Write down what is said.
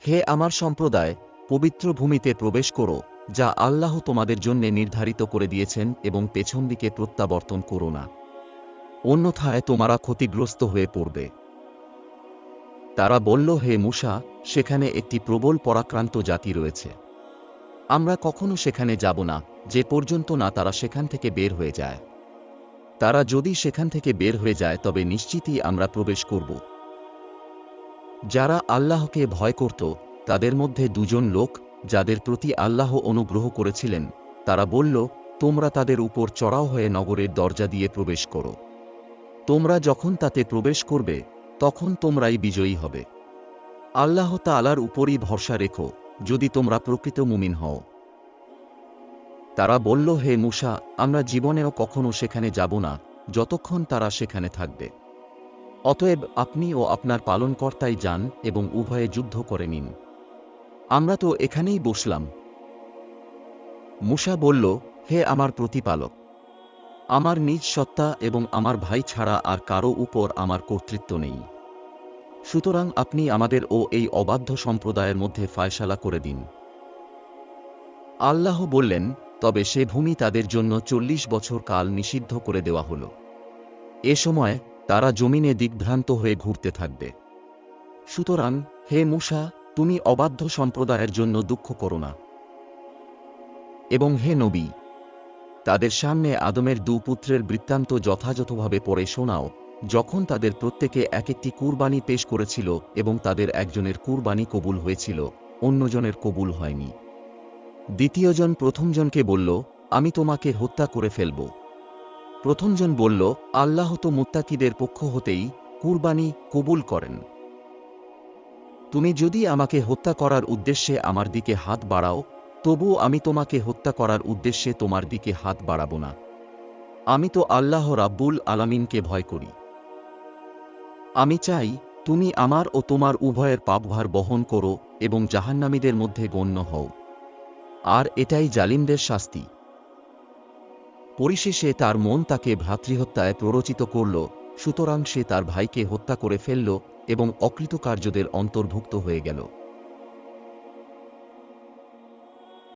হে আমার সম্প্রদায়, পবিত্র ভূমিতে প্রবেশ করো, যা আল্লাহ তোমাদের জন্য নির্ধারিত করে দিয়েছেন, এবং পেছন দিকে প্রত্যাবর্তন করো না, অন্যথায় তোমরা ক্ষতিগ্রস্ত হয়ে পড়বে। তারা বলল, হে মূসা, সেখানে একটি প্রবল পরাক্রান্ত জাতি রয়েছে। আমরা কখনো সেখানে যাব না, যে পর্যন্ত না তারা সেখান থেকে বের হয়ে যায়। তারা যদি সেখান থেকে বের হয়ে যায় তবে নিশ্চিতই আমরা প্রবেশ করব। যারা আল্লাহকে ভয় করত, তাদের মধ্যে দুজন লোক, যাদের প্রতি আল্লাহ অনুগ্রহ করেছিলেন, তারা বলল, তোমরা তাদের উপর চড়াও হয়ে নগরের দরজা দিয়ে প্রবেশ করো। তোমরা যখন তাতে প্রবেশ করবে, তখন তোমরাই বিজয়ী হবে। আল্লাহ তাআলার উপরই ভরসা রেখো, যদি তোমরা প্রকৃত মুমিন হও। তারা বলল, হে মূসা, আমরা জীবনেও কখনো সেখানে যাব না, যতক্ষণ তারা সেখানে থাকবে। অতএব আপনি ও আপনার পালনকর্তাই যান এবং উভয়ে যুদ্ধ করে নিন। আমরা তো এখানেই বসলাম। মূসা বলল, হে আমার প্রতিপালক, আমার নিজ সত্তা এবং আমার ভাই ছাড়া আর কারো উপর আমার কর্তৃত্ব নেই। সুতরাং আপনি আমাদের ও এই অবাধ্য সম্প্রদায়ের মধ্যে ফায়সালা করে দিন। আল্লাহ বললেন, তবে সে ভূমি তাদের জন্য 40 বছর কাল নিষিদ্ধ করে দেওয়া হল। এ সময় তারা জমিনে দিগ্ভ্রান্ত হয়ে ঘুরতে থাকবে। সুতরাং হে মূসা, তুমি অবাধ্য সম্প্রদায়ের জন্য দুঃখ করো না। এবং হে নবী, তাদের সামনে আদমের পুত্রের বৃত্তান্ত যথাযথভাবে পড়ে শোনাও, যখন তাদের প্রত্যেকে এক একটি কুরবানি পেশ করেছিল এবং তাদের একজনের কুরবানি কবুল হয়েছিল, অন্যজনের কবুল হয়নি। দ্বিতীয়জন প্রথমজনকে বলল, আমি তোমাকে হত্যা করে ফেলব। প্রথমজন বলল, আল্লাহ তো মুত্তাকিদের পক্ষ হতেই কুরবানি কবুল করেন। তুমি যদি আমাকে হত্যা করার উদ্দেশ্যে আমার দিকে হাত বাড়াও, তবুও আমি তোমাকে হত্যা করার উদ্দেশ্যে তোমার দিকে হাত বাড়াব না। আমি তো আল্লাহ রাব্বুল আলামিনকে ভয় করি। আমি চাই তুমি আমার ও তোমার উভয়ের পাপভার বহন করো এবং জাহান্নামীদের মধ্যে গণ্য হও। আর এটাই জালিমদের শাস্তি। পরিশেষে তার মন তাকে ভ্রাতৃহত্যায় প্ররোচিত করল, সুতরাং সে তার ভাইকে হত্যা করে ফেলল এবং অকৃতকার্যদের অন্তর্ভুক্ত হয়ে গেল।